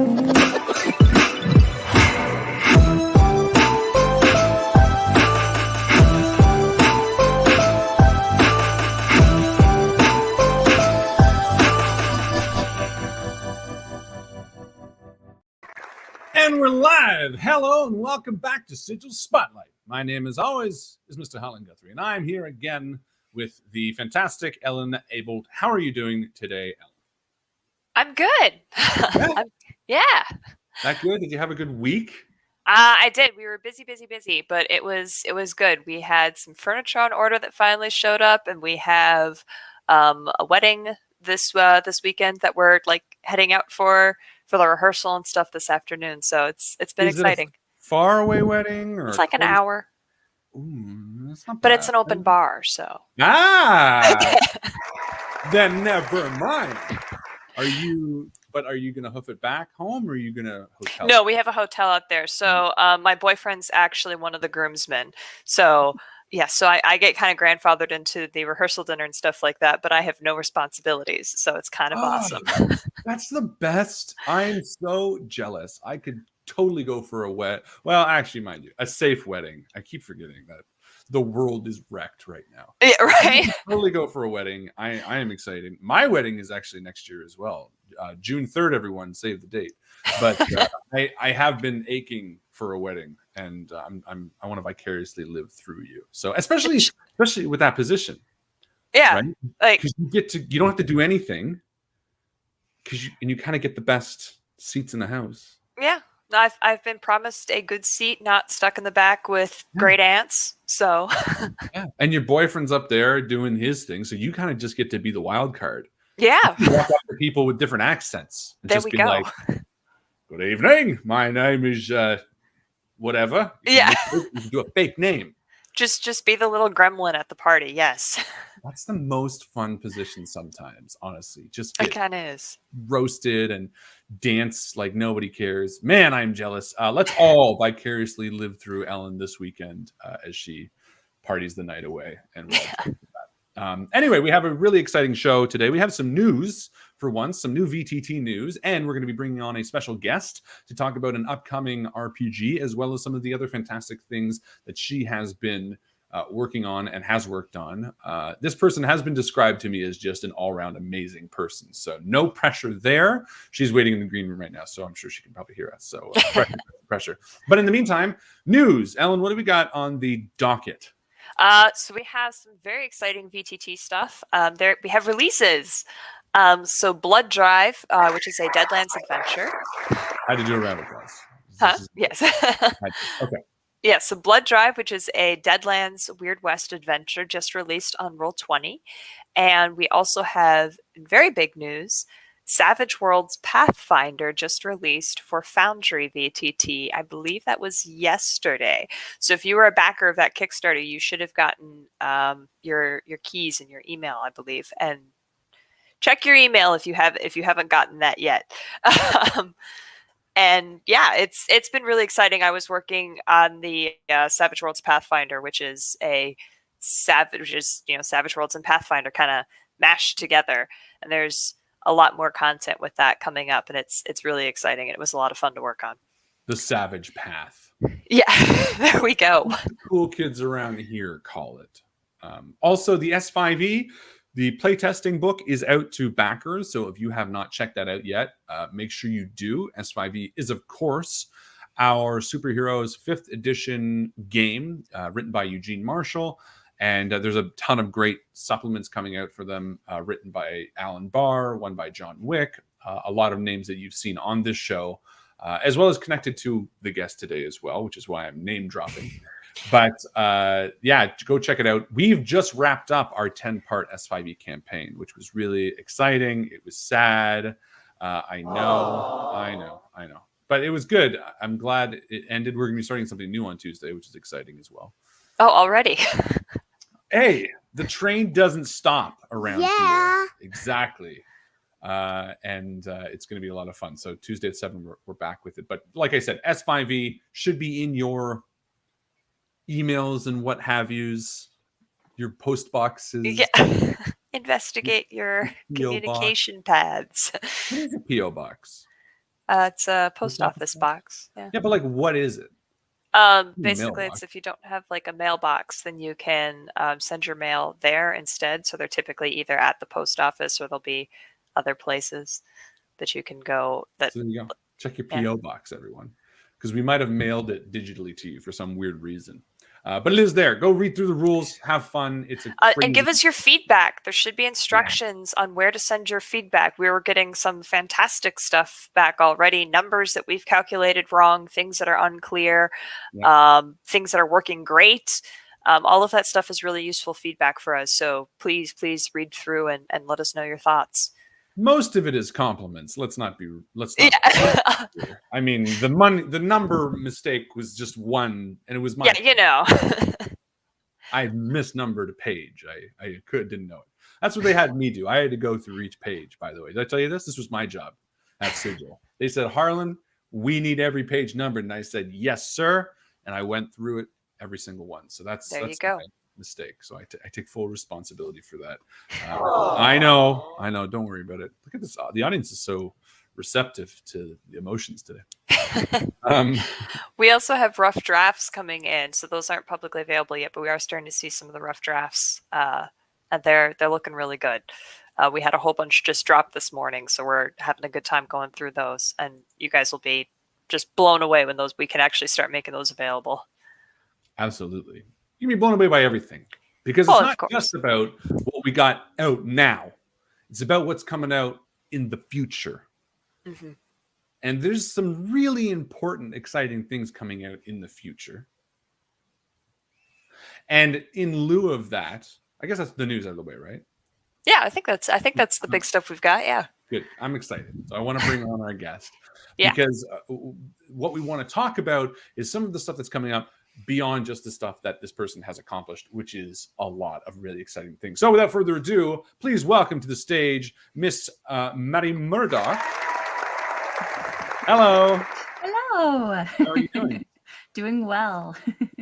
And we're live. Hello and welcome back to Sigil Spotlight. My name, as always, is Mr. Harlan Guthrie, and I'm here again with the fantastic Ellen Abolt. How are you doing today, Ellen? I'm good. Yeah. Yeah. That good? Did you have a good week? I did. We were busy, but it was good. We had some furniture on order that finally showed up, and we have a wedding this weekend that we're like heading out for the rehearsal and stuff this afternoon. So it's been exciting. It a far away wedding, or it's like an hour. Ooh, that's not but bad. It's an open bar, so then never mind. Are you gonna hoof it back home, or are you gonna hotel? No, we have a hotel out there. So my boyfriend's actually one of the groomsmen. So yeah, so I get kind of grandfathered into the rehearsal dinner and stuff like that, but I have no responsibilities, so it's kind of awesome. That's the best. I'm so jealous. I could totally go for well, actually, mind you, a safe wedding. I keep forgetting that the world is wrecked right now. Yeah, right. Totally go for a wedding. I am excited. My wedding is actually next year as well. June 3rd, everyone save the date. But I have been aching for a wedding, and I want to vicariously live through you. So especially with that position. Yeah. Right? Like you don't have to do anything, and you kind of get the best seats in the house. Yeah. I've been promised a good seat, not stuck in the back with great aunts. So yeah. And your boyfriend's up there doing his thing, so you kind of just get to be the wild card. Yeah. You walk up to people with different accents. And there just we be go. Like, good evening. My name is whatever. You can do a fake name. Just be the little gremlin at the party. Yes. That's the most fun position sometimes, honestly. Just it kind of is. Roasted and dance like nobody cares. Man, I'm jealous. Let's all vicariously live through Ellen this weekend as she parties the night away. And anyway, we have a really exciting show today. We have some news for once, some new VTT news, and we're going to be bringing on a special guest to talk about an upcoming RPG, as well as some of the other fantastic things that she has been working on and has worked on. This person has been described to me as just an all-around amazing person. So no pressure there. She's waiting in the green room right now, so I'm sure she can probably hear us. So pressure. But in the meantime, news. Ellen, what do we got on the docket? So we have some very exciting VTT stuff. We have releases. So Blood Drive, which is a Deadlands adventure. I had to do a round of applause. Yes. Okay. Yeah, so Blood Drive, which is a Deadlands Weird West adventure, just released on Roll20. And we also have very big news. Savage Worlds Pathfinder just released for Foundry VTT. I believe that was yesterday. So if you were a backer of that Kickstarter, you should have gotten your keys in your email, I believe. And check your email if you haven't gotten that yet. And yeah, it's been really exciting. I was working on the Savage Worlds Pathfinder, which is Savage Worlds and Pathfinder kind of mashed together. And there's a lot more content with that coming up, and it's really exciting. It was a lot of fun to work on. The Savage Path. Yeah, there we go. The cool kids around here call it. Also, the S5E. The playtesting book is out to backers, so if you have not checked that out yet, make sure you do. S5E is, of course, our Superheroes 5th edition game written by Eugene Marshall, and there's a ton of great supplements coming out for them, written by Alan Barr, one by John Wick, a lot of names that you've seen on this show, as well as connected to the guest today as well, which is why I'm name dropping. But yeah, go check it out. We've just wrapped up our 10-part S5E campaign, which was really exciting. It was sad. I know. But it was good. I'm glad it ended. We're going to be starting something new on Tuesday, which is exciting as well. Oh, already? Hey, the train doesn't stop around here. Exactly. And it's going to be a lot of fun. So Tuesday at 7, we're back with it. But like I said, S5E should be in your emails and what have yous, your post boxes. Yeah. Investigate your communication paths. What is a P.O. box? It's a post office box. Yeah. Yeah, but like, what is it? Basically, Mailbox. it's if you don't have like a mailbox, then you can send your mail there instead. So they're typically either at the post office or there'll be other places that you can go. That So there you go. Check your yeah. PO box, everyone, because we might have mailed it digitally to you for some weird reason. But it is there. Go read through the rules. Have fun. It's a and give us your feedback. There should be instructions on where to send your feedback. We were getting some fantastic stuff back already. Numbers that we've calculated wrong, things that are unclear, things that are working great. All of that stuff is really useful feedback for us. So please read through and let us know your thoughts. Most of it is compliments. Let's not. Yeah. I mean, the number mistake was just one, and it was my. Yeah, you know. I misnumbered a page. I didn't know it. That's what they had me do. I had to go through each page. By the way, did I tell you this? This was my job at Sigil. They said, Harlan, we need every page numbered, and I said, yes, sir. And I went through it, every single one. So that's you go. My mistake. So I take full responsibility for that. I know. Don't worry about it. Look at this. The audience is so receptive to the emotions today. We also have rough drafts coming in, so those aren't publicly available yet, but we are starting to see some of the rough drafts, and they're looking really good. We had a whole bunch just dropped this morning, so we're having a good time going through those, and you guys will be just blown away when we can actually start making those available. Absolutely. You can be blown away by everything, because it's not just about what we got out now. It's about what's coming out in the future. Mm-hmm. And there's some really important, exciting things coming out in the future. And in lieu of that, I guess that's the news out of the way, right? Yeah, I think that's the big stuff we've got. Yeah. Good. I'm excited. So I want to bring on our guest. Yeah. Because what we want to talk about is some of the stuff that's coming up beyond just the stuff that this person has accomplished, which is a lot of really exciting things. So without further ado, please welcome to the stage Miss Mary Murdock. Hello. Hello. How are you doing? Doing well.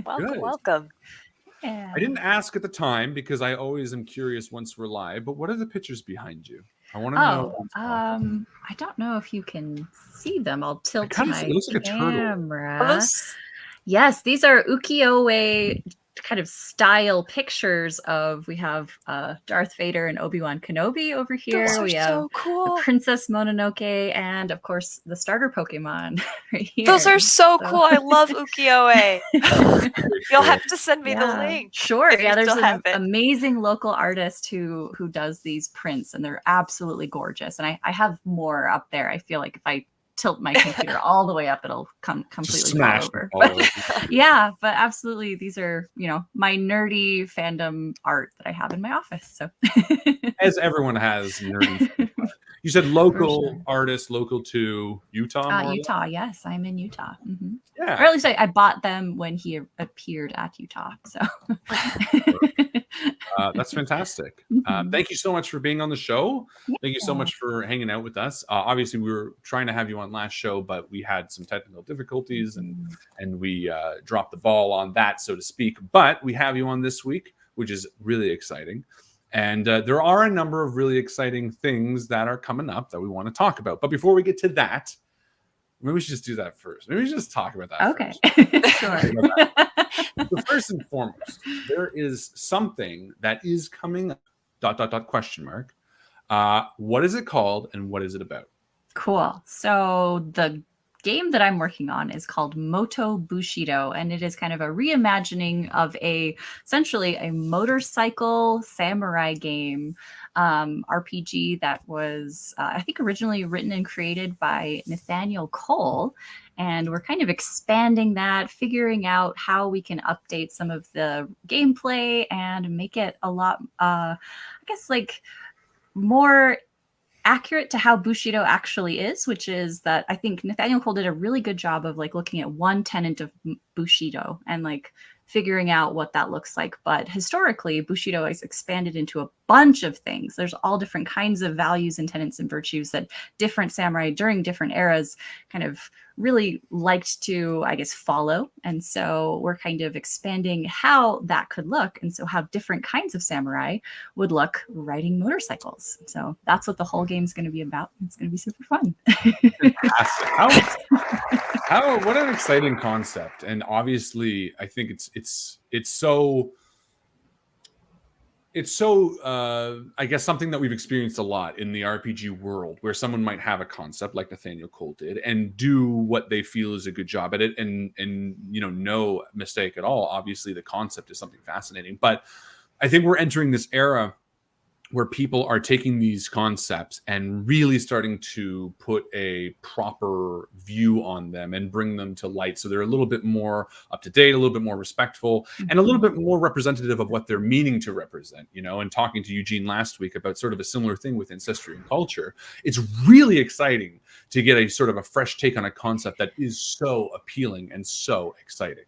Welcome. Yeah. I didn't ask at the time because I always am curious once we're live, but what are the pictures behind you? I want to know. I don't know if you can see them. I'll tilt my it looks like camera. A turtle. Yes, these are ukiyo-e kind of style pictures of, we have Darth Vader and Obi-Wan Kenobi over here. Those are we have so cool. the Princess Mononoke and of course the starter Pokemon right here. Those are so cool. I love ukiyo-e. You'll have to send me the link. Sure. Yeah, there's an amazing local artist who does these prints, and they're absolutely gorgeous. And I have more up there. I feel like if I tilt my computer all the way up, it'll completely fall over. Yeah, but absolutely, these are, my nerdy fandom art that I have in my office. So as everyone has nerdy. You said local artist, local to Utah. Utah, yes, I'm in Utah. Mm-hmm. Yeah, or at least I bought them when he appeared at Utah. So that's fantastic. Thank you so much for being on the show. Yeah. Thank you so much for hanging out with us. Obviously, we were trying to have you on last show, but we had some technical difficulties, and we dropped the ball on that, so to speak. But we have you on this week, which is really exciting. And there are a number of really exciting things that are coming up that we want to talk about. But before we get to that, maybe we should just do that first. Maybe we should just talk about that first. Sure. So first and foremost, there is something that is coming up, ... question mark. What is it called and what is it about? Cool. So the game that I'm working on is called Moto Bushido, and it is kind of a reimagining of essentially a motorcycle samurai game RPG that was, I think, originally written and created by Nathaniel Cole. And we're kind of expanding that, figuring out how we can update some of the gameplay and make it a lot, I guess, like more accurate to how Bushido actually is, which is that I think Nathaniel Cole did a really good job of like looking at one tenet of Bushido and like figuring out what that looks like. But historically, Bushido has expanded into a bunch of things. There's all different kinds of values and tenets and virtues that different samurai during different eras kind of really liked to, I guess, follow. And so we're kind of expanding how that could look. And so how different kinds of samurai would look riding motorcycles. So that's what the whole game is going to be about. It's going to be super fun. Fantastic. What an exciting concept. And obviously I think it's so I guess something that we've experienced a lot in the RPG world, where someone might have a concept like Nathaniel Cole did and do what they feel is a good job at it, and no mistake at all. Obviously the concept is something fascinating, but I think we're entering this era where people are taking these concepts and really starting to put a proper view on them and bring them to light. So they're a little bit more up to date, a little bit more respectful, and a little bit more representative of what they're meaning to represent, and talking to Eugene last week about sort of a similar thing with ancestry and culture. It's really exciting to get a sort of a fresh take on a concept that is so appealing and so exciting.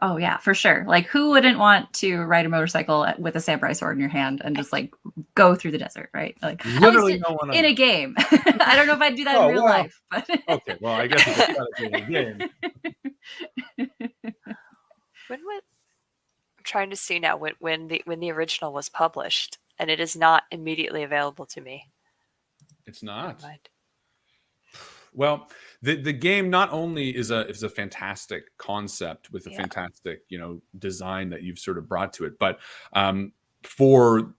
Oh yeah, for sure. Like, who wouldn't want to ride a motorcycle with a samurai sword in your hand and just like go through the desert, right? Like, literally no one in a game. I don't know if I'd do that in real life, but okay. Well, I guess it's got to be in a game. I'm trying to see now when the original was published, and it is not immediately available to me. It's not. Well, the game not only is a fantastic concept with a fantastic design that you've sort of brought to it, but for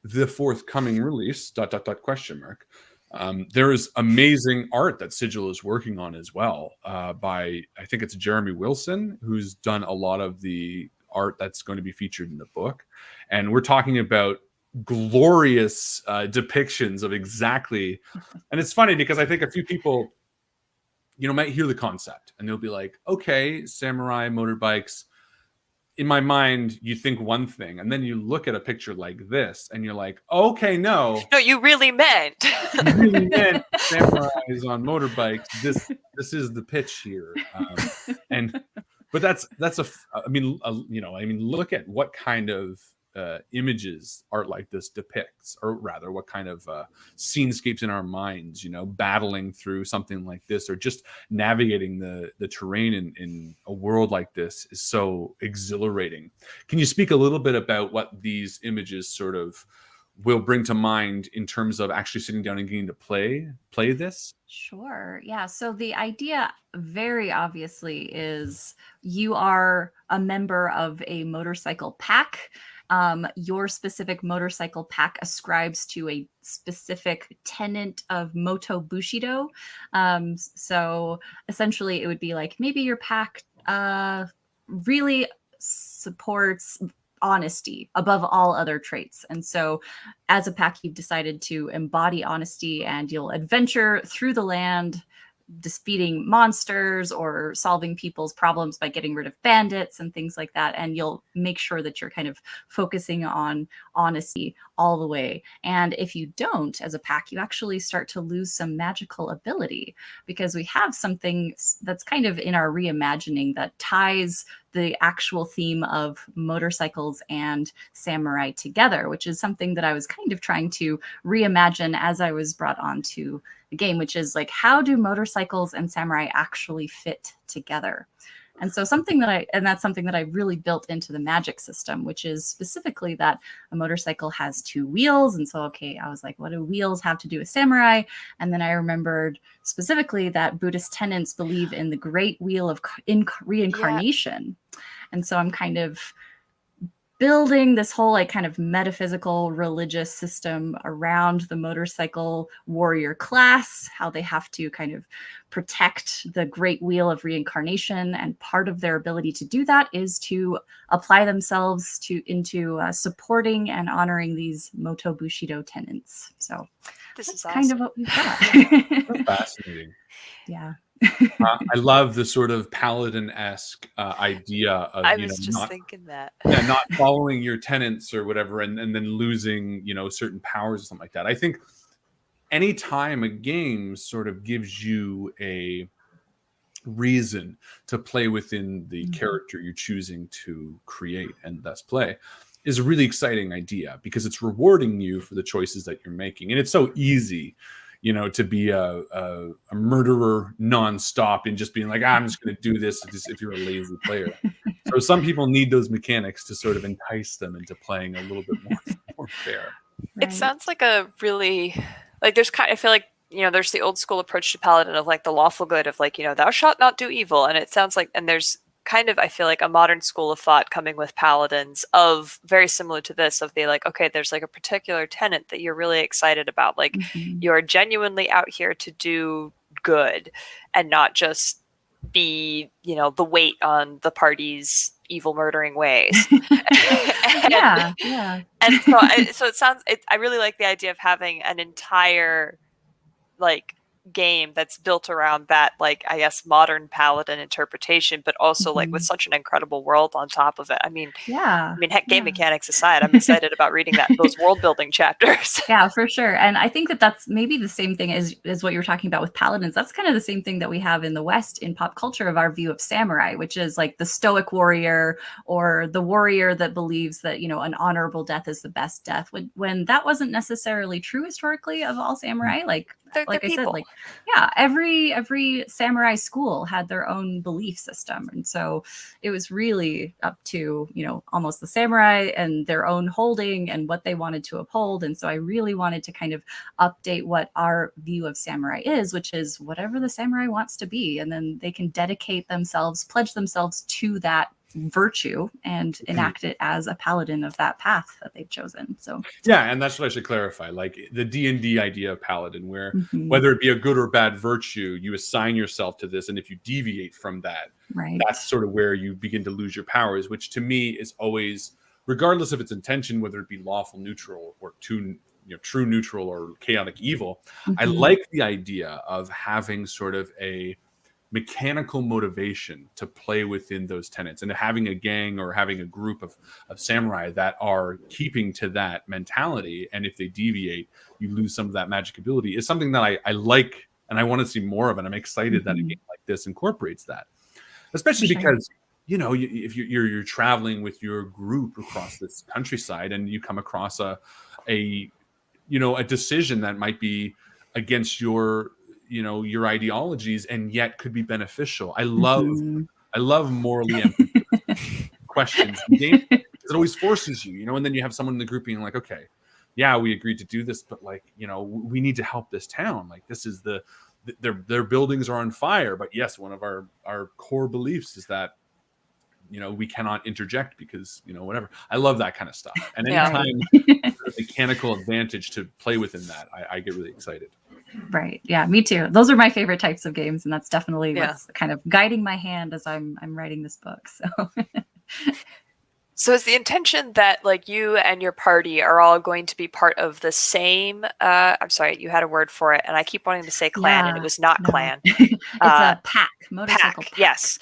the forthcoming release ... there is amazing art that Sigil is working on as well, by I think it's Jeremy Wilson, who's done a lot of the art that's going to be featured in the book, and we're talking about glorious depictions of exactly. And it's funny because I think a few people might hear the concept and they'll be like, okay, samurai motorbikes. In my mind you think one thing, and then you look at a picture like this and you're like, okay, no, you really meant samurais on motorbikes. This is the pitch here. But that's look at what kind of images art like this depicts, or rather what kind of scenescapes in our minds, battling through something like this, or just navigating the terrain in a world like this is so exhilarating. Can you speak a little bit about what these images sort of will bring to mind in terms of actually sitting down and getting to play this? Sure. Yeah. So the idea very obviously is you are a member of a motorcycle pack. Your specific motorcycle pack ascribes to a specific tenet of Moto Bushido. So essentially it would be like, maybe your pack really supports honesty above all other traits. And so as a pack, you've decided to embody honesty, and you'll adventure through the land, defeating monsters or solving people's problems by getting rid of bandits and things like that. And you'll make sure that you're kind of focusing on honesty all the way. And if you don't, as a pack, you actually start to lose some magical ability, because we have something that's kind of in our reimagining that ties the actual theme of motorcycles and samurai together, which is something that I was kind of trying to reimagine as I was brought onto the game, which is like, how do motorcycles and samurai actually fit together? And so that's something that I really built into the magic system, which is specifically that a motorcycle has two wheels. And so, okay, I was like, what do wheels have to do with samurai? And then I remembered specifically that Buddhist tenets believe in the great wheel of reincarnation. Yeah. And so I'm kind of building this whole like kind of metaphysical religious system around the motorcycle warrior class, how they have to kind of protect the great wheel of reincarnation. And part of their ability to do that is to apply themselves into supporting and honoring these Moto Bushido tenets. So this is kind awesome. of what we've got. Fascinating. Yeah. I love the sort of paladin-esque idea of I was just thinking that. Yeah, not following your tenets or whatever, and then losing certain powers or something like that. I think anytime a game sort of gives you reason to play within the character you're choosing to create and thus play is a really exciting idea, because it's rewarding you for the choices that you're making. And it's so easy, you know, to be a murderer nonstop and just being like, I'm just going to do this if you're a lazy player. So some people need those mechanics to sort of entice them into playing a little bit more fair. Right. It sounds like a really, like, there's kind of, I feel like, you know, there's the old school approach to Paladin of like the lawful good of like, you know, thou shalt not do evil. And it sounds like, and there's kind of, I feel like, a modern school of thought coming with Paladins of very similar to this, of the like, okay, there's like a particular tenet that you're really excited about. Like you're genuinely out here to do good and not just be, you know, the weight on the party's evil murdering ways. Yeah. And so it sounds, I really like the idea of having an entire like game that's built around that, like, I guess, modern Paladin interpretation, but also like with such an incredible world on top of it. I mean, heck, game mechanics aside, I'm excited about reading those world building chapters. Yeah, for sure. And I think that that's maybe the same thing as what you're talking about with Paladins. That's kind of the same thing that we have in the West in pop culture of our view of samurai, which is like the stoic warrior, or the warrior that believes that, you know, an honorable death is the best death, when that wasn't necessarily true historically of all samurai. Like I said, like, yeah, every samurai school had their own belief system. And so it was really up to, you know, almost the samurai and their own holding and what they wanted to uphold. And so I really wanted to kind of update what our view of samurai is, which is whatever the samurai wants to be. And then they can dedicate themselves, pledge themselves to that virtue and enact it as a paladin of that path that they've chosen. So yeah, and that's what I should clarify, like the D&D idea of paladin, where whether it be a good or bad virtue, you assign yourself to this, and if you deviate from that, that's sort of where you begin to lose your powers, which to me is always, regardless of its intention, whether it be lawful neutral or true neutral or chaotic evil, I like the idea of having sort of a mechanical motivation to play within those tenets, and having a gang or having a group of samurai that are keeping to that mentality. And if they deviate, you lose some of that magic ability, is something that I like, and I want to see more of it. I'm excited that a game like this incorporates that, especially because, you know, if you're traveling with your group across this countryside and you come across a decision that might be against your ideologies and yet could be beneficial. I love morally ambiguous questions in games. It always forces you, and then you have someone in the group being like, okay, yeah, we agreed to do this, but like, we need to help this town. Like, this is their buildings are on fire, but yes, one of our core beliefs is that, we cannot interject because, whatever. I love that kind of stuff. And anytime there's a mechanical advantage to play within that, I get really excited. Right. Yeah, me too. Those are my favorite types of games, and that's definitely what's kind of guiding my hand as I'm writing this book. So is the intention that like you and your party are all going to be part of the same, I'm sorry, you had a word for it, and I keep wanting to say clan, and it was not clan. It's a pack, motorcycle pack. Yes.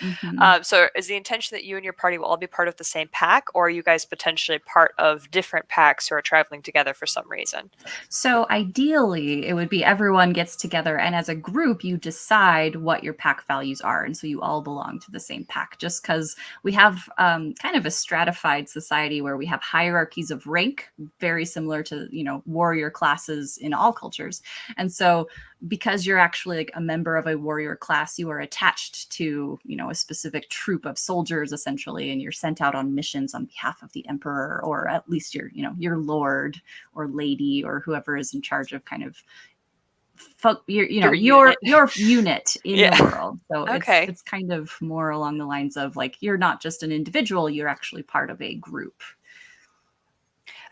So is the intention that you and your party will all be part of the same pack, or are you guys potentially part of different packs who are traveling together for some reason? So ideally, it would be everyone gets together, and as a group, you decide what your pack values are, and so you all belong to the same pack, just because we have kind of a stratified society where we have hierarchies of rank, very similar to warrior classes in all cultures. And so because you're actually like a member of a warrior class, you are attached to a specific troop of soldiers essentially, and you're sent out on missions on behalf of the emperor, or at least your lord or lady or whoever is in charge of kind of your unit in the world. So it's kind of more along the lines of like, you're not just an individual, you're actually part of a group.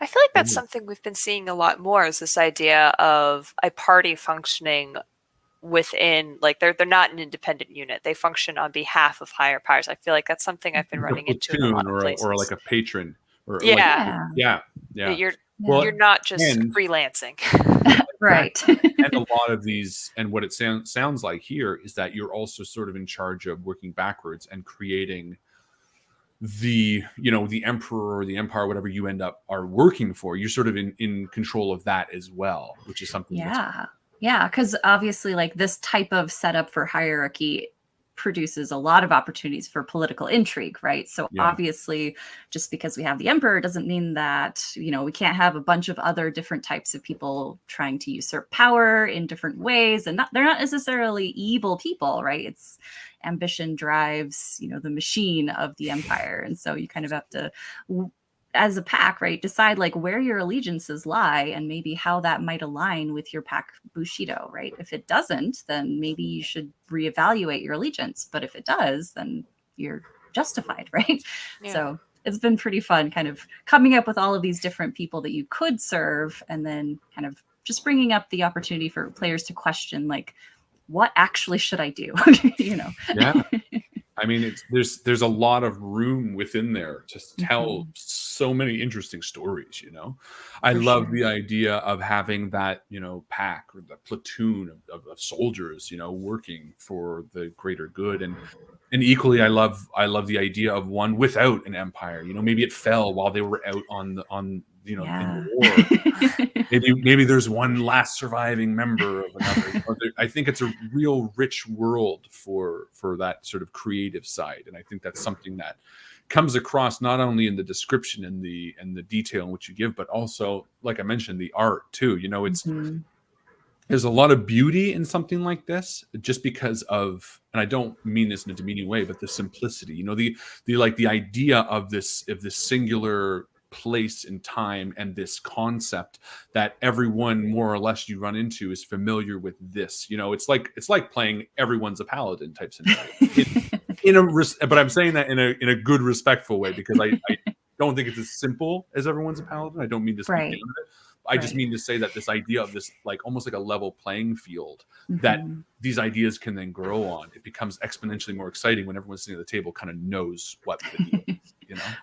I feel like that's something we've been seeing a lot more, is this idea of a party functioning within, like, they're not an independent unit. They function on behalf of higher powers. I feel like that's something I've been running into in a lot of places. Or like a patron. Or yeah. You're not just freelancing. Right. And a lot of these, and what it sounds like here is that you're also sort of in charge of working backwards and creating the emperor or the empire, whatever you are working for. You're sort of in control of that as well, which is something because obviously like this type of setup for hierarchy produces a lot of opportunities for political intrigue, right? So Yeah. obviously, just because we have the emperor doesn't mean that, we can't have a bunch of other different types of people trying to usurp power in different ways. And they're not necessarily evil people, right? It's ambition drives, the machine of the empire. And so you kind of have to, as a pack, right, decide like where your allegiances lie and maybe how that might align with your pack Bushido, right? If it doesn't, then maybe you should reevaluate your allegiance. But if it does, then you're justified, right? Yeah. So it's been pretty fun kind of coming up with all of these different people that you could serve, and then kind of just bringing up the opportunity for players to question, like, what actually should I do? Yeah. I mean, there's a lot of room within there to tell so many interesting stories, I For love sure. the idea of having that, pack or the platoon of soldiers, working for the greater good. And equally, I love the idea of one without an empire. Maybe it fell while they were out in the war. Maybe there's one last surviving member of another. I think it's a real rich world for that sort of creative side, and I think that's something that comes across not only in the description and the detail in which you give, but also, like I mentioned, the art too. It's there's a lot of beauty in something like this, just because of, and I don't mean this in a demeaning way, but the simplicity. The idea of this singular place in time and this concept that everyone more or less you run into is familiar with this. It's like playing everyone's a paladin type scenario. But I'm saying that in a good, respectful way, because I don't think it's as simple as everyone's a paladin. I don't mean to speak down to it. I just mean to say that this idea of this, like, almost like a level playing field that these ideas can then grow on, it becomes exponentially more exciting when everyone sitting at the table kind of knows what the deal is.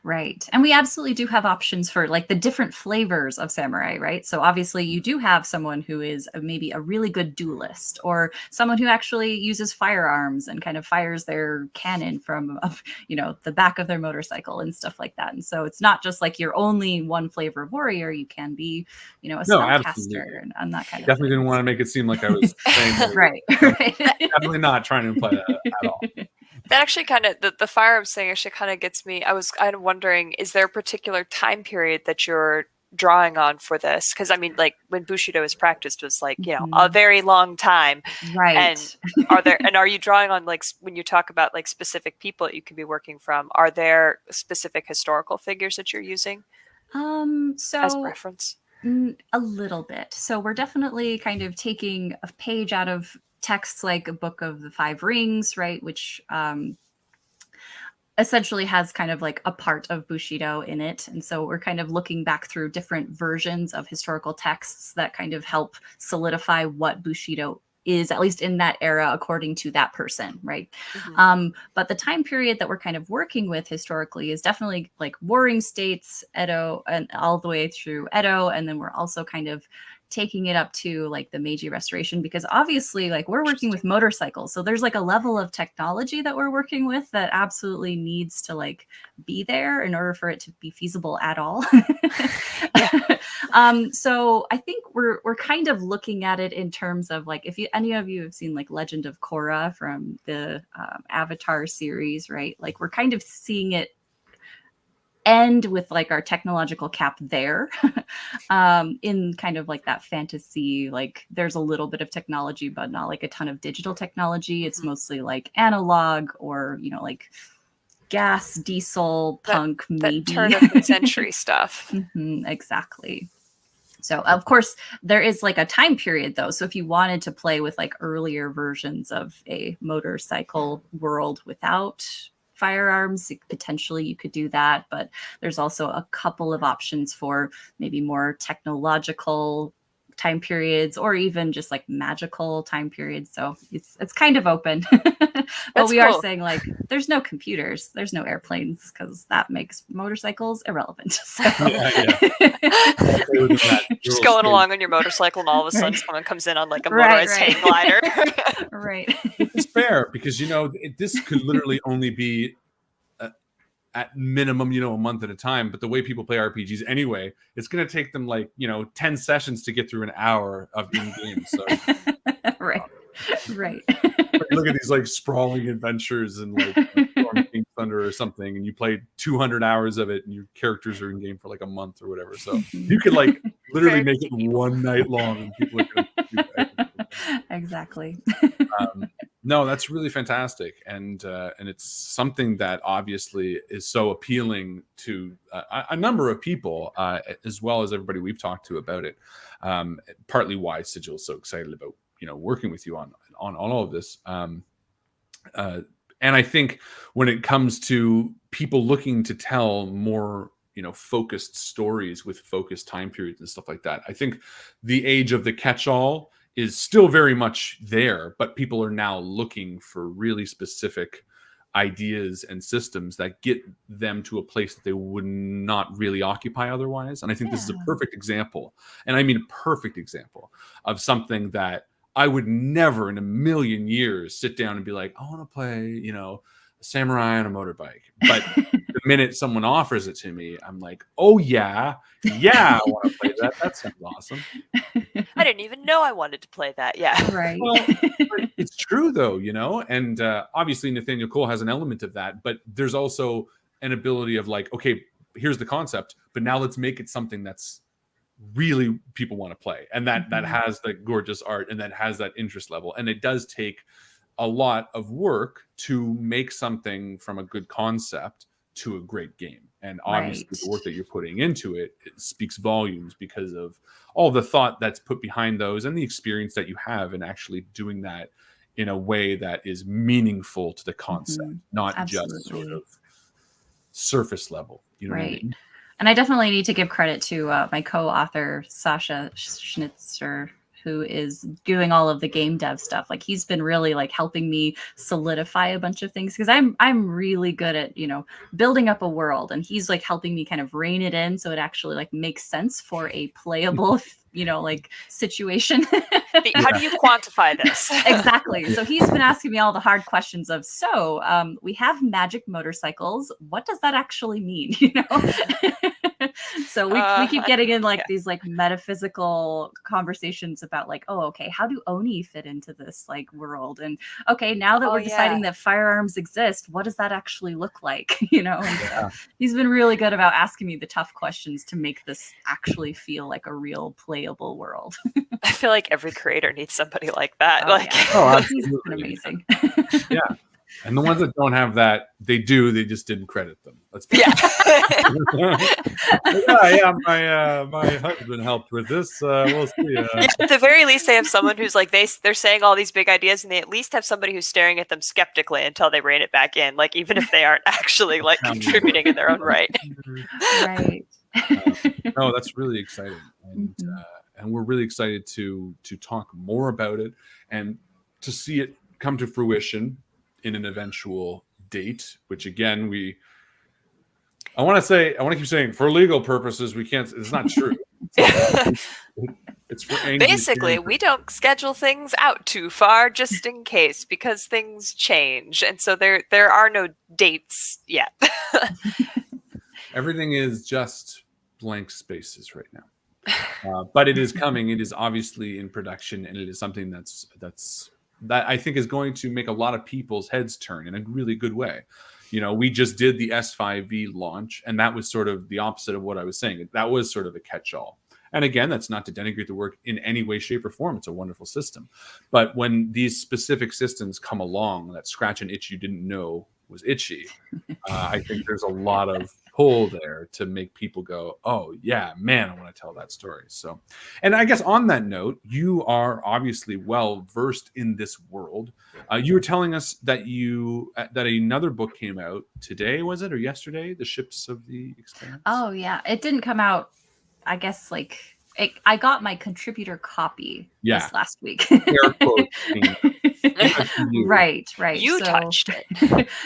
Right. And we absolutely do have options for like the different flavors of samurai, right? So obviously you do have someone who is maybe a really good duelist, or someone who actually uses firearms and kind of fires their cannon from, the back of their motorcycle and stuff like that. And so it's not just like you're only one flavor of warrior. You can be, a spellcaster and that kind of Definitely thing. didn't want to make it seem like I was saying right. Definitely not trying to imply that at all. That actually kind of, the firearms thing actually kind of gets me. I was kind of wondering, is there a particular time period that you're drawing on for this? Because I mean, like when Bushido was practiced was like, a very long time. Right. And are you drawing on, like, when you talk about like specific people that you could be working from, are there specific historical figures that you're using as reference? A little bit. So we're definitely kind of taking a page out of texts like a Book of the Five Rings, right? Which essentially has kind of like a part of Bushido in it. And so we're kind of looking back through different versions of historical texts that kind of help solidify what Bushido is, at least in that era, according to that person, right? But the time period that we're kind of working with historically is definitely like warring states, Edo, and all the way through Edo. And then we're also kind of taking it up to like the Meiji Restoration, because obviously like we're working with motorcycles. So there's like a level of technology that we're working with that absolutely needs to like be there in order for it to be feasible at all. So I think we're kind of looking at it in terms of like, if any of you have seen like Legend of Korra from the Avatar series, right? Like we're kind of seeing it end with like our technological cap there in kind of like that fantasy, like there's a little bit of technology but not like a ton of digital technology. It's mostly like analog or like gas, diesel, punk, maybe that turn of the century stuff. Exactly. So of course there is like a time period though. So if you wanted to play with like earlier versions of a motorcycle world without firearms, potentially you could do that, but there's also a couple of options for maybe more technological time periods or even just like magical time periods. So it's kind of open. But we are saying like there's no computers, there's no airplanes, because that makes motorcycles irrelevant. So. Just going along on your motorcycle and all of a sudden someone comes in on like a motorized hang glider. Right. It's fair because this could literally only be at minimum a month at a time, but the way people play RPGs anyway, it's going to take them like 10 sessions to get through an hour of in-game. So right. Right. Look at these like sprawling adventures and like Storm King's Thunder or something, and you played 200 hours of it, and your characters are in game for like a month or whatever. So you could like literally make it one night long, and people are going to do that. Exactly. No, that's really fantastic, and it's something that obviously is so appealing to a number of people, as well as everybody we've talked to about it. Partly why Sigil is so excited about working with you on all of this. And I think when it comes to people looking to tell more focused stories with focused time periods and stuff like that, I think the age of the catch-all is still very much there, but people are now looking for really specific ideas and systems that get them to a place that they would not really occupy otherwise. And I think this is a perfect example, and I mean a perfect example of something that I would never in a million years sit down and be like, I want to play, a samurai on a motorbike. But the minute someone offers it to me, I'm like, oh yeah, I want to play that. That sounds awesome. I didn't even know I wanted to play that. Yeah. Right. Well, it's true though, and obviously Nathaniel Cole has an element of that, but there's also an ability of like, okay, here's the concept, but now let's make it something that's really people want to play, and that has the gorgeous art, and that has that interest level. And it does take a lot of work to make something from a good concept to a great game. And obviously the work that you're putting into it speaks volumes because of all the thought that's put behind those and the experience that you have in actually doing that in a way that is meaningful to the concept, not just sort of surface level. You know what I mean? And I definitely need to give credit to my co-author, Sasha Schnitzer, who is doing all of the game dev stuff. Like, he's been really like helping me solidify a bunch of things, because I'm really good at, building up a world, and he's like helping me kind of rein it in so it actually like makes sense for a playable like situation. How do you quantify this? Exactly. So he's been asking me all the hard questions of, we have magic motorcycles. What does that actually mean? So we keep getting in like these like metaphysical conversations about like, oh, okay, how do Oni fit into this like world? And okay, now that we're deciding that firearms exist, what does that actually look like? And so he's been really good about asking me the tough questions to make this actually feel like a real playable world. I feel like every creator needs somebody like that. He's been amazing. Yeah. And the ones that don't have that, they just didn't credit them. Let's be my husband helped with this. We'll see. At the very least, they have someone who's like, they're saying all these big ideas, and they at least have somebody who's staring at them skeptically until they rein it back in. Like, even if they aren't actually like contributing in their own right. Right. No, that's really exciting. And we're really excited to talk more about it and to see it come to fruition in an eventual date, which again, I want to keep saying for legal purposes, we can't, it's not true. It's for basically, we don't schedule things out too far just in case, because things change. And so there are no dates yet. Everything is just blank spaces right now. But it is coming. It is obviously in production, and it is something that I think is going to make a lot of people's heads turn in a really good way. We just did the S5V launch, and that was sort of the opposite of what I was saying. That was sort of a catch-all. And again, that's not to denigrate the work in any way, shape, or form. It's a wonderful system. But when these specific systems come along that scratch an itch you didn't know was itchy, I think there's a lot of pull there to make people go, oh yeah, man, I want to tell that story. So, and I guess on that note, you are obviously well versed in this world. You were telling us that that another book came out today, was it, or yesterday? The Ships of the Expanse. Oh yeah, it didn't come out, I guess, like I got my contributor copy this last week. Right. You touched it.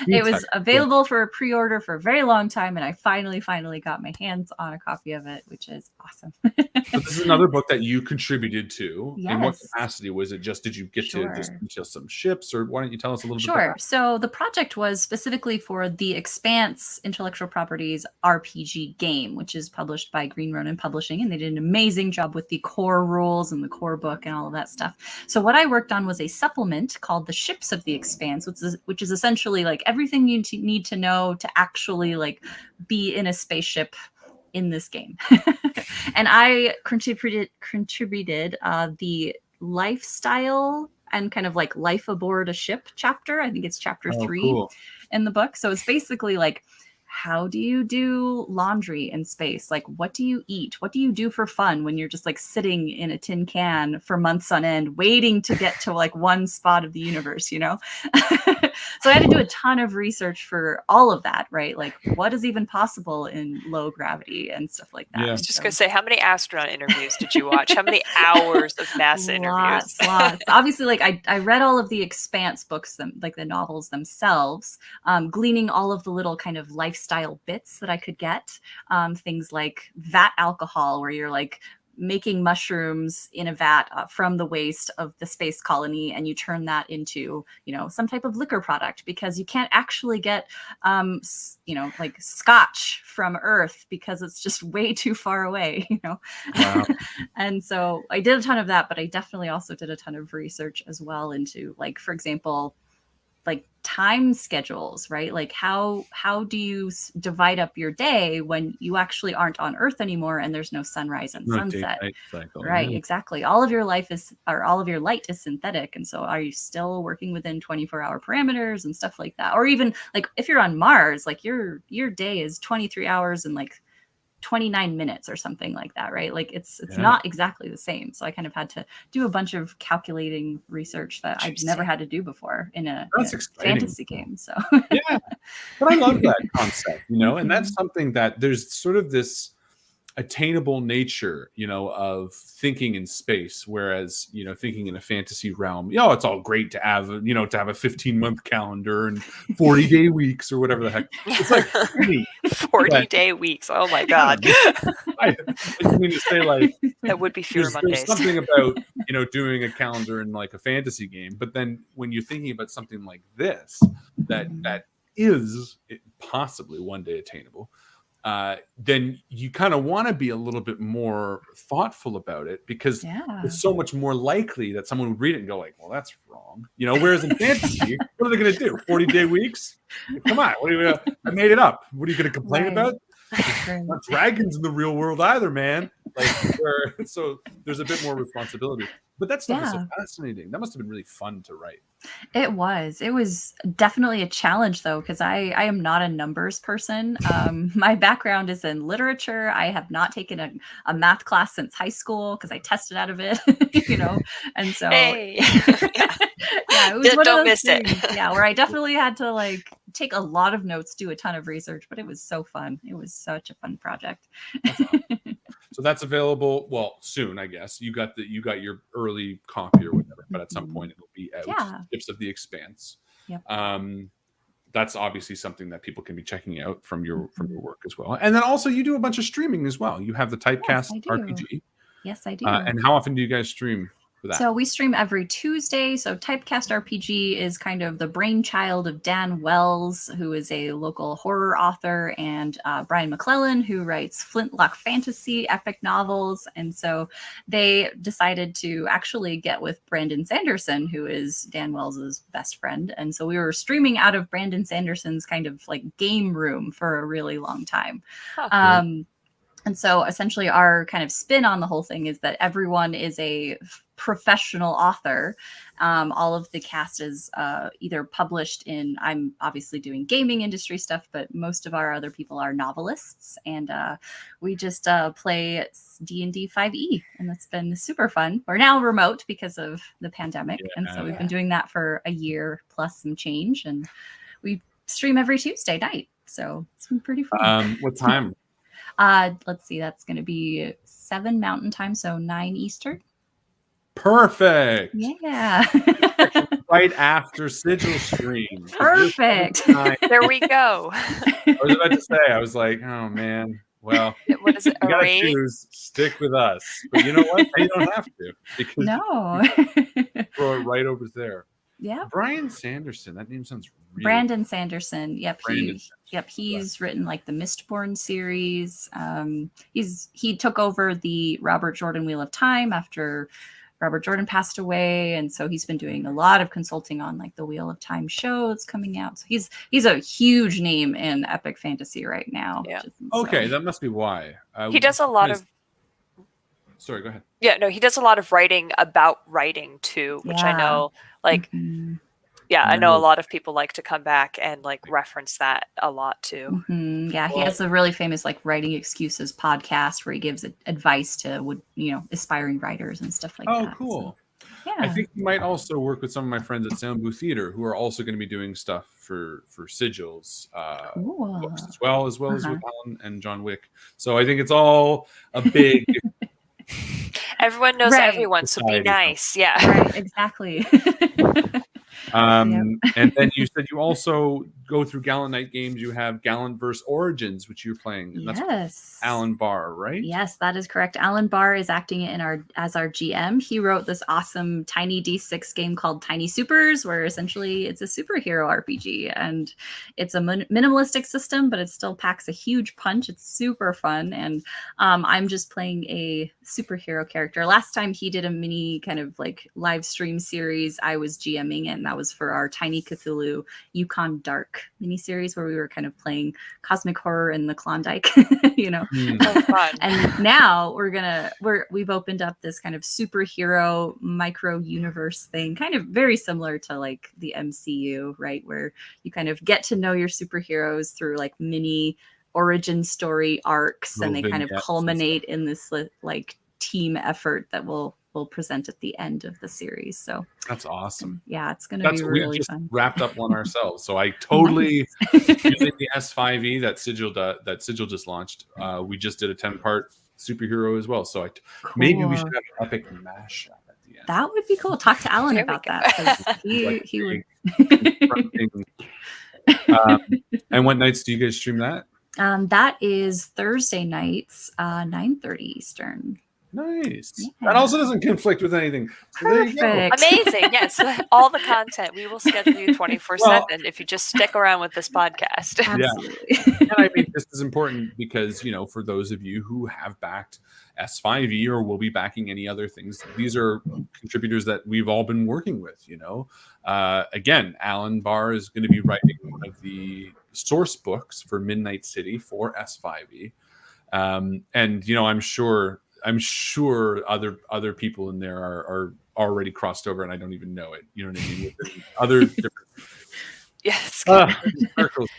It was available for pre-order for a very long time, and I finally got my hands on a copy of it, which is awesome. So this is another book that you contributed to. Yes. In what capacity was it? Did you get to just detail some ships, or why don't you tell us a little bit? Sure. So the project was specifically for the Expanse Intellectual Properties RPG game, which is published by Green Ronin Publishing, and they did an amazing job with the core rules and the core book and all of that stuff. So what I worked on was a supplement called The Ships of the Expanse, which is essentially like everything you need to know to actually like be in a spaceship in this game. And I contributed the lifestyle and kind of like life aboard a ship chapter. I think it's chapter 3 cool. in the book. So it's basically like, how do you do laundry in space? Like, what do you eat? What do you do for fun when you're just like sitting in a tin can for months on end, waiting to get to like one spot of the universe, you know? So I had to do a ton of research for all of that, right? Like, what is even possible in low gravity and stuff like that. Yeah. I was just going to say, how many astronaut interviews did you watch? How many hours of NASA interviews? Lots. Obviously, like I read all of the Expanse books, like the novels themselves, gleaning all of the little kind of lifestyle bits that I could get. Things like vat alcohol, where you're like making mushrooms in a vat from the waste of the space colony, and you turn that into, you know, some type of liquor product, because you can't actually get, you know, like scotch from Earth because it's just way too far away, you know. Wow. And so I did a ton of that, but I definitely also did a ton of research as well into, like, for example, like time schedules, right? Like how do you divide up your day when you actually aren't on Earth anymore and there's no sunrise and sunset? Cycle, right, yeah. exactly. All of your light is synthetic, and so are you still working within 24-hour parameters and stuff like that? Or even like if you're on Mars, like your day is 23 hours and like 29 minutes or something like that, right? Like it's not exactly the same. So I kind of had to do a bunch of calculating research that I've never had to do before in a fantasy game. So yeah, but I love that concept, you know, and that's something that there's sort of this attainable nature, you know, of thinking in space, whereas, you know, thinking in a fantasy realm, you know, it's all great to have, you know, to have a 15-month calendar and 40-day weeks or whatever the heck. It's like 40-day weeks. Oh my God. I mean to say, like, that would be fewer Mondays. There's something about, you know, doing a calendar in like a fantasy game, but then when you're thinking about something like this, that is possibly one day attainable, then you kind of want to be a little bit more thoughtful about it, because it's so much more likely that someone would read it and go like, well, that's wrong, you know. Whereas in fantasy, what are they going to do? 40-day weeks? Come on, I made it up. What are you going to complain about? There's not dragons in the real world either, man. Like, so there's a bit more responsibility. But that stuff is so fascinating. That must have been really fun to write. It was definitely a challenge, though, because I am not a numbers person. My background is in literature. I have not taken a math class since high school because I tested out of it, you know. And so, it was one don't of those miss things, it. Yeah, where I definitely had to like take a lot of notes, do a ton of research, but it was so fun. It was such a fun project. So that's available, well, soon, I guess. You got your early copy or whatever, but at some point it'll be out. Yeah. Ships of the Expanse. Yep. That's obviously something that people can be checking out from your work as well. And then also you do a bunch of streaming as well. You have the Typecast RPG. Yes, I do. And how often do you guys stream for that? So we stream every Tuesday. So Typecast RPG is kind of the brainchild of Dan Wells, who is a local horror author, and Brian McClellan, who writes Flintlock fantasy epic novels. And so they decided to actually get with Brandon Sanderson, who is Dan Wells's best friend. And so we were streaming out of Brandon Sanderson's kind of like game room for a really long time. And so essentially our kind of spin on the whole thing is that everyone is a professional author. All of the cast is either published in, I'm obviously doing gaming industry stuff, but most of our other people are novelists. And we just play D&D 5e, and that's been super fun. We're now remote because of the pandemic. And so we've been doing that for a year plus some change. And we stream every Tuesday night. So it's been pretty fun. What time? Let's see, that's going to be 7 Mountain Time, so 9 Eastern. Perfect. Yeah. Right after Sigil stream. Perfect. There we go. I was about to say, I was like, oh man, well, what is it? You gotta choose, stick with us. But you know what? You don't have to, because no. throw it right over there. Yeah. Brian Sanderson. That name sounds really Brandon Sanderson. Yep. He's Right. written like the Mistborn series. He took over the Robert Jordan Wheel of Time after Robert Jordan passed away, and so he's been doing a lot of consulting on like the Wheel of Time show that's coming out. So he's a huge name in epic fantasy right now. Yeah. Okay, that must be why. He does a lot of. Sorry, go ahead. Yeah, no, he does a lot of writing about writing too, which I know, like, I know a lot of people like to come back and like reference that a lot too. Yeah, he has a really famous like writing excuses podcast where he gives advice to aspiring writers and stuff like that. Oh, cool. So, yeah. I think he might also work with some of my friends at Sound Booth Theater who are also going to be doing stuff for Sigil's books as well as with Alan and John Wick. So I think it's all a big. Everyone knows everyone, so be nice. Yeah, right, exactly. And then you said you also go through Gallant Night games. You have Gallant vs. Origins, which you're playing. And that's Alan Barr, right? Yes, that is correct. Alan Barr is acting as our GM. He wrote this awesome tiny D6 game called Tiny Supers, where essentially it's a superhero RPG, and it's a minimalistic system, but it still packs a huge punch. It's super fun, and I'm just playing a superhero character. Last time he did a mini kind of like live stream series, I was GMing it, and that was for our Tiny Cthulhu Yukon Dark miniseries where we were kind of playing cosmic horror in the Klondike, And now we've opened up this kind of superhero micro universe thing, kind of very similar to like the MCU, right? Where you kind of get to know your superheroes through like mini origin story arcs, and they kind of culminate in this like team effort that will present at the end of the series. So that's awesome. Yeah, it's going to be really fun. Wrapped up one ourselves. So I totally using the S5E that Sigil just launched. We just did a 10-part superhero as well. So maybe we should have an epic mashup at the end. That would be cool. Talk to Alan about that. He would. And what nights do you guys stream that? That is Thursday nights, 9:30 Eastern. Nice. Yeah. That also doesn't conflict with anything. So Perfect. Amazing. Yes. All the content. We will schedule you 24/7 if you just stick around with this podcast. Absolutely. Yeah. And I mean, this is important because, for those of you who have backed S5E or will be backing any other things, these are contributors that we've all been working with, Again, Alan Barr is going to be writing one of the source books for Midnight City for S5E. And, I'm sure other people in there are already crossed over, and I don't even know it. You know what I mean? Other different circles.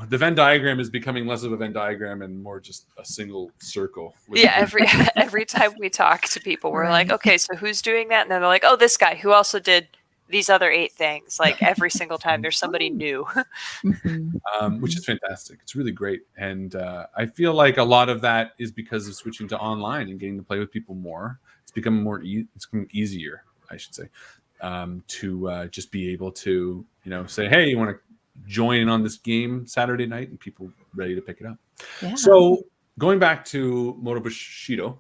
The Venn diagram is becoming less of a Venn diagram and more just a single circle. Every time we talk to people, we're like, okay, so who's doing that? And then they're like, oh, this guy who also did these other 8 things. Like every single time there's somebody new. Which is fantastic. It's really great. And I feel like a lot of that is because of switching to online and getting to play with people more. It's become it's becoming easier, I should say, to just be able to, say, hey, you want to join in on this game Saturday night, and people ready to pick it up. Yeah. So going back to Moto Bushido,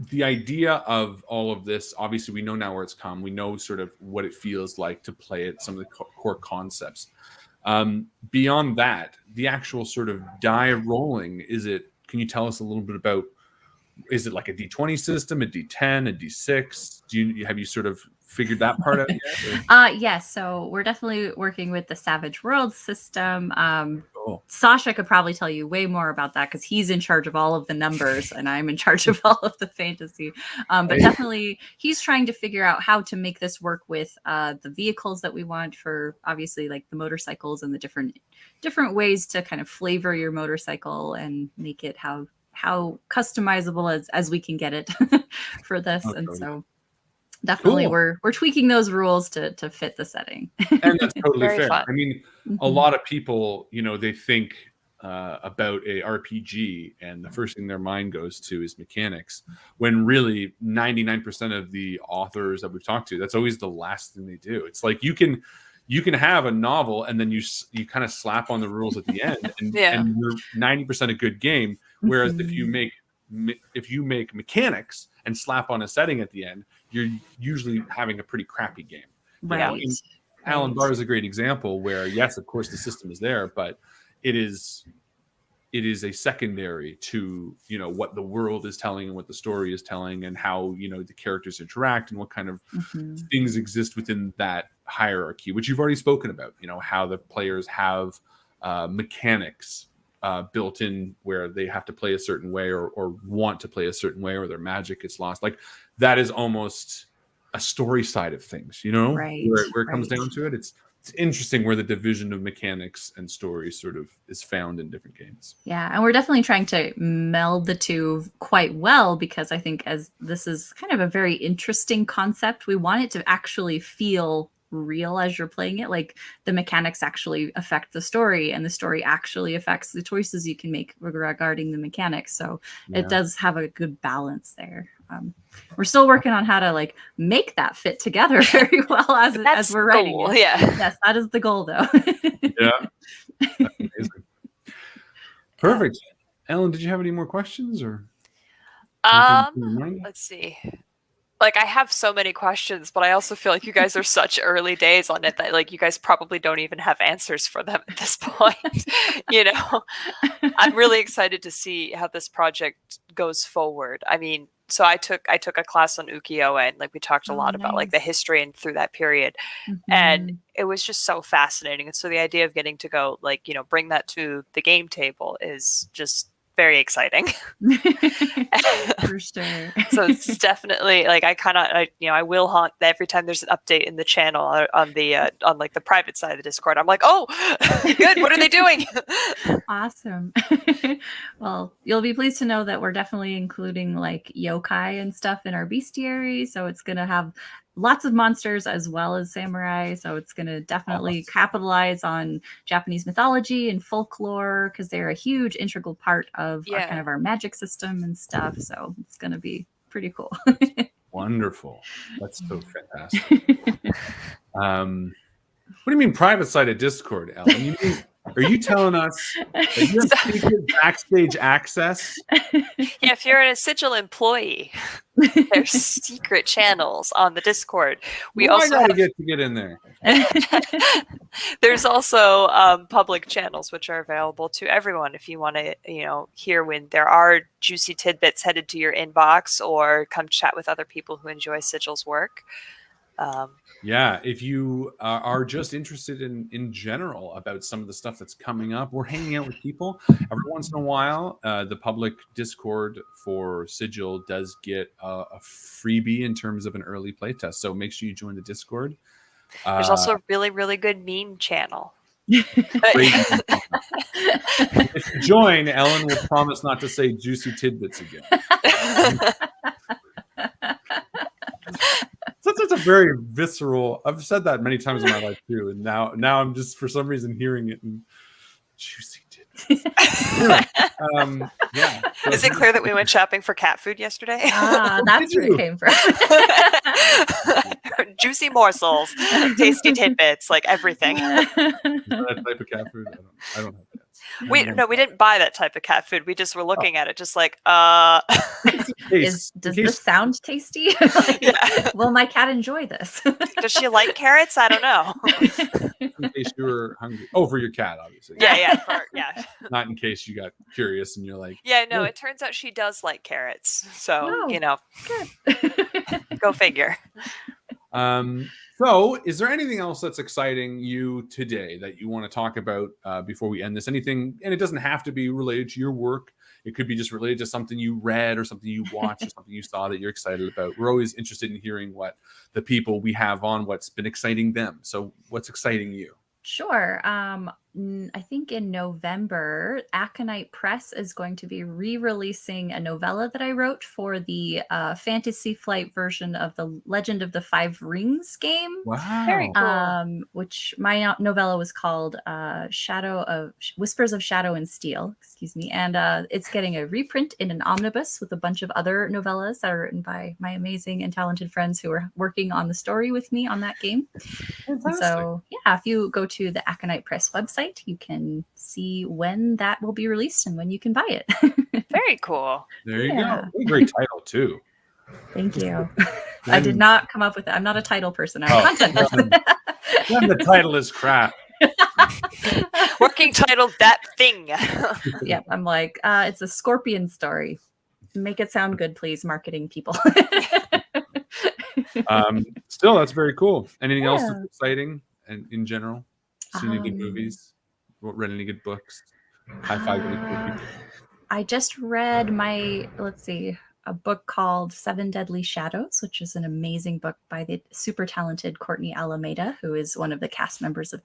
the idea of all of this, obviously we know now where it's come. We know sort of what it feels like to play it, some of the core concepts. Beyond that, the actual sort of die rolling, can you tell us a little bit about, is it like a D20 system, a D10, a D6? Have you sort of figured that part out yet? Yes. So we're definitely working with the Savage World system. Sasha could probably tell you way more about that because he's in charge of all of the numbers and I'm in charge of all of the fantasy. But definitely he's trying to figure out how to make this work with the vehicles that we want for obviously like the motorcycles and the different ways to kind of flavor your motorcycle and make it how customizable as we can get it for this. And so definitely we're tweaking those rules to fit the setting. And that's totally fair. Fun. I mean, a lot of people, they think about a RPG and the first thing their mind goes to is mechanics, when really 99% of the authors that we've talked to, that's always the last thing they do. It's like you can have a novel and then you kind of slap on the rules at the end and you're 90% a good game. Whereas if you make mechanics and slap on a setting at the end, you're usually having a pretty crappy game. Right. Alan Barr is a great example where, yes, of course, the system is there, but it is it is a secondary to, you know, what the world is telling and what the story is telling, and how, you know, the characters interact and what kind of things exist within that hierarchy, which you've already spoken about, you know, how the players have mechanics built in where they have to play a certain way, or want to play a certain way, or their magic gets lost. Like, that is almost a story side of things, you know, where it comes down to it. It's interesting where the division of mechanics and story sort of is found in different games. Yeah, and we're definitely trying to meld the two quite well, because I think as this is kind of a very interesting concept, we want it to actually feel real as you're playing it. Like, the mechanics actually affect the story, and the story actually affects the choices you can make regarding the mechanics. So it does have a good balance there. We're still working on how to like make that fit together very well as we're writing it. Yeah. Yes, that is the goal, though. Yeah. That's amazing. Perfect. Ellen, did you have any more questions, or? Let's see. Like, I have so many questions, but I also feel like you guys are such early days on it that like you guys probably don't even have answers for them at this point. You know, I'm really excited to see how this project goes forward. I mean, so I took a class on ukiyo-e, and like we talked a lot about like the history and through that period, and it was just so fascinating. And so the idea of getting to go like, you know, bring that to the game table is just very exciting. For sure. So it's definitely like I will haunt every time there's an update in the channel on the on like the private side of the Discord. I'm like, oh, good. What are they doing? Awesome. Well, you'll be pleased to know that we're definitely including like yokai and stuff in our bestiary. So it's going to have lots of monsters as well as samurai. So it's going to definitely capitalize on Japanese mythology and folklore, because they're a huge integral part of our magic system and stuff. So it's going to be pretty cool. Wonderful. That's so fantastic. What do you mean private side of Discord, Ellen? Are you telling us that you have secret backstage access? Yeah, if you're a Sigil employee, there's secret channels on the Discord. We also gotta get in there. There's also public channels which are available to everyone if you want to, you know, hear when there are juicy tidbits headed to your inbox, or come chat with other people who enjoy Sigil's work. Yeah, if you are just interested in general about some of the stuff that's coming up, we're hanging out with people every once in a while. The public Discord for Sigil does get a freebie in terms of an early playtest, so make sure you join the Discord. There's also a really, really good meme channel. If you join, Ellen will promise not to say juicy tidbits again. That's a very visceral. I've said that many times in my life too, and now I'm just for some reason hearing it in juicy tidbits. Yeah. Is it clear that we went shopping for cat food yesterday? That's where it came from. Juicy morsels, tasty tidbits, like everything. Is that type of cat food? I don't have cats. We didn't buy that type of cat food. We just were looking at it, just like, does this sound tasty? Will my cat enjoy this? Does she like carrots? I don't know. In case you were hungry. Oh, for your cat, obviously. Yeah. Not in case you got curious and you're like. Yeah, no. It turns out she does like carrots. So you know, good. Go figure. So, is there anything else that's exciting you today that you want to talk about before we end this? Anything, and it doesn't have to be related to your work. It could be just related to something you read or something you watched or something you saw that you're excited about. We're always interested in hearing what the people we have on, what's been exciting them. So, what's exciting you? Sure. I think in November, Aconite Press is going to be re-releasing a novella that I wrote for the Fantasy Flight version of the Legend of the Five Rings game. Wow. Very cool. Which my novella was called Whispers of Shadow and Steel, excuse me. And it's getting a reprint in an omnibus with a bunch of other novellas that are written by my amazing and talented friends who are working on the story with me on that game. So yeah, if you go to the Aconite Press website, you can see when that will be released and when you can buy it. Very cool. There you go. Great title too. Thank you. I did not come up with it. I'm not a title person. I'm a content person. When the title is crap. Working title, That Thing. Yep, I'm like, it's a scorpion story. Make it sound good, please, marketing people. Still, that's very cool. Anything else Yeah. that's exciting and in general? Seen any good movies? Read any good books? High five any cool people? I just read a book called Seven Deadly Shadows, which is an amazing book by the super talented Courtney Alameda, who is one of the cast members of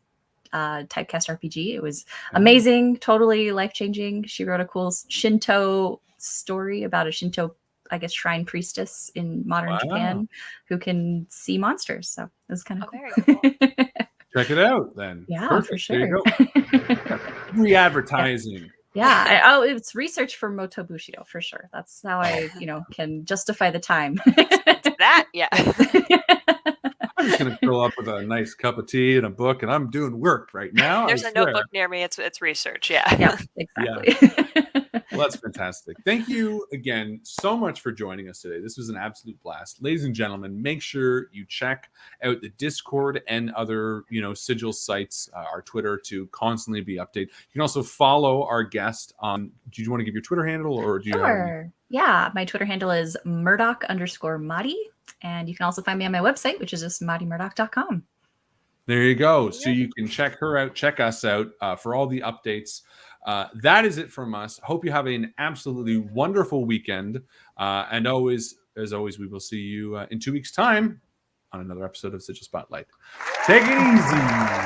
Typecast RPG. It was amazing, totally life-changing. She wrote a cool Shinto story about a Shinto, I guess, shrine priestess in modern Japan who can see monsters. So it was kind of cool. Very cool. Check it out then. Yeah, Perfect. for sure. There you go. Free advertising. Yeah. It's research for Moto Bushido for sure. That's how I, can justify the time. That, yeah. I'm just gonna fill up with a nice cup of tea and a book, and I'm doing work right now. There's a notebook near me. It's research. Yeah. Yeah, exactly. Well, that's fantastic. Thank you again so much for joining us today. This was an absolute blast. Ladies and gentlemen, make sure you check out the Discord and other, Sigil sites, our Twitter, to constantly be updated. You can also follow our guest on, do you want to give your Twitter handle, or do you Sure. Yeah, my Twitter handle is Murdock_Madi. And you can also find me on my website, which is just MadiMurdock.com. There you go. So you can check her out, check us out for all the updates. That is it from us. Hope you have an absolutely wonderful weekend. And as always, we will see you in 2 weeks' time on another episode of Sigil Spotlight. Take it easy.